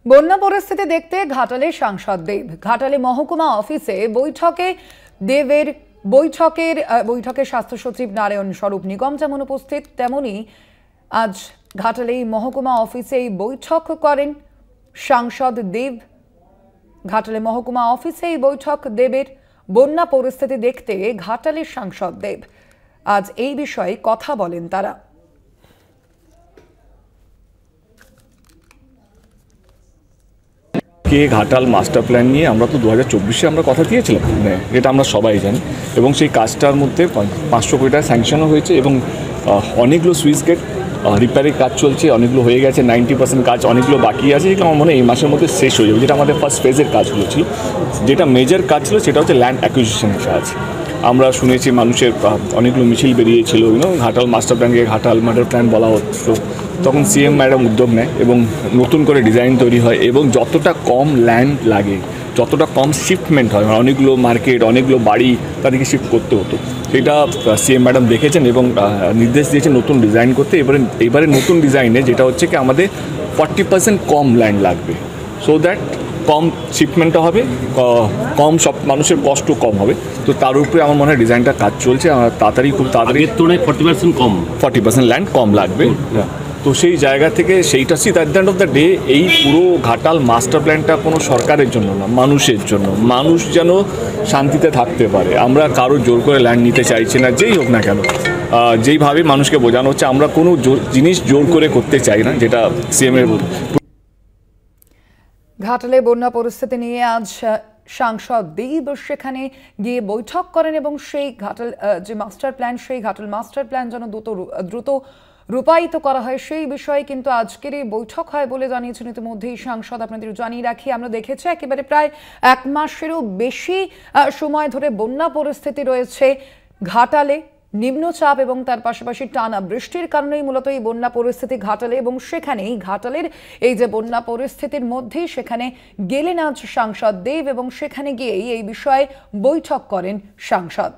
বন্যা পরিস্থিতি দেখতে ঘাটালে সাংসদ দেব। ঘাটালে মহকুমা অফিসে বৈঠকে স্বাস্থ্য সচিব নারায়ণ স্বরূপ নিগম যেমন উপস্থিত, তেমনি আজ ঘাটালে মহকুমা অফিসে বৈঠক করেন সাংসদ দেব। ঘাটালে মহকুমা অফিসে বৈঠক দেবের। বন্যা পরিস্থিতি দেখতে ঘাটালের সাংসদ দেব আজ এই বিষয়ে কথা বলেন তারা। ঘাটাল মাস্টার প্ল্যান নিয়ে আমরা তো 2024-এ আমরা কথা দিয়েছিলাম, যেটা আমরা সবাই জানি, এবং সেই কাজটার মধ্যে 500 কোটি টাকা স্যাংশনও হয়েছে এবং অনেকগুলো সুইচ গেট রিপেয়ারের কাজ চলছে, অনেকগুলো হয়ে গেছে, 90% কাজ অনেকগুলো বাকি আছে, যেগুলো আমার মনে হয় এই মাসের মধ্যে শেষ হয়ে যাবে। যেটা আমাদের ফার্স্ট ফেজের কাজগুলো ছিল, যেটা মেজর কাজ ছিল সেটা হচ্ছে ল্যান্ড অ্যাকুইজিশনের কাজ। আমরা শুনেছি মানুষের অনেকগুলো মিছিল বেরিয়েছিল, ঘাটাল মাস্টার প্ল্যানকে ঘাটাল মাস্টার প্ল্যান বলা হতো। তখন সিএম ম্যাডাম উদ্যোগ নেয় এবং নতুন করে ডিজাইন তৈরি হয় এবং যতটা কম ল্যান্ড লাগে, যতটা কম শিফটমেন্ট হয়, অনেকগুলো মার্কেট, অনেকগুলো বাড়ি তাদেরকে শিফট করতে হতো, সেটা সিএম ম্যাডাম দেখেছেন এবং নির্দেশ দিয়েছেন নতুন ডিজাইন করতে। এবারে নতুন ডিজাইনে যেটা হচ্ছে কি আমাদের 40% কম ল্যান্ড লাগবে, সো দ্যাট কম শিপমেন্টটা হবে, কম সব মানুষের কষ্ট কম হবে। তো তার উপরে আমার মনে হয় ডিজাইনটা কাজ চলছে, খুব তাড়াতাড়ি 40% ল্যান্ড কম লাগবে। তো সেই জায়গা থেকে সেইটা at the end of the day এই পুরো ঘাটাল মাস্টার প্ল্যানটা কোনো সরকারের জন্য না, মানুষের জন্য। মানুষ যেন শান্তিতে থাকতে পারে। আমরা কারো জোর করে ল্যান্ড নিতে চাইছি না, যেই হোক না কেন। যেইভাবে মানুষকে বোঝানো হচ্ছে আমরা কোনো জিনিস জোর করে করতে চাই না, যেটা সিএমের। ঘাটালে বন্যা পরিস্থিতি নিয়ে আজ সাংসদ দেব সেখানে গিয়ে বৈঠক করেন এবং সেই ঘাটাল যে মাস্টার প্ল্যান, সেই ঘাটাল মাস্টার প্ল্যান যেন দ্রুত রূপায়িত করা হয় সেই বিষয়ে কিন্তু আজকের এই বৈঠক হয় বলে জানিয়েছেন ইতিমধ্যেই সাংসদ। আপনাদের জানিয়ে রাখি, আমরা দেখেছি একেবারে প্রায় 1 মাসেরও বেশি সময় ধরে বন্যা পরিস্থিতি রয়েছে ঘাটালে। নিম্নচাপ এবং তার পাশাপাশি টানা বৃষ্টির কারণেই মূলত এই বন্যা পরিস্থিতি ঘাটালে, এবং সেখানেই ঘাটালের এই যে বন্যা পরিস্থিতির মধ্যেই সেখানে গেলেন আজ সাংসদ দেব এবং সেখানে গিয়েই এই বিষয়ে বৈঠক করেন সাংসদ।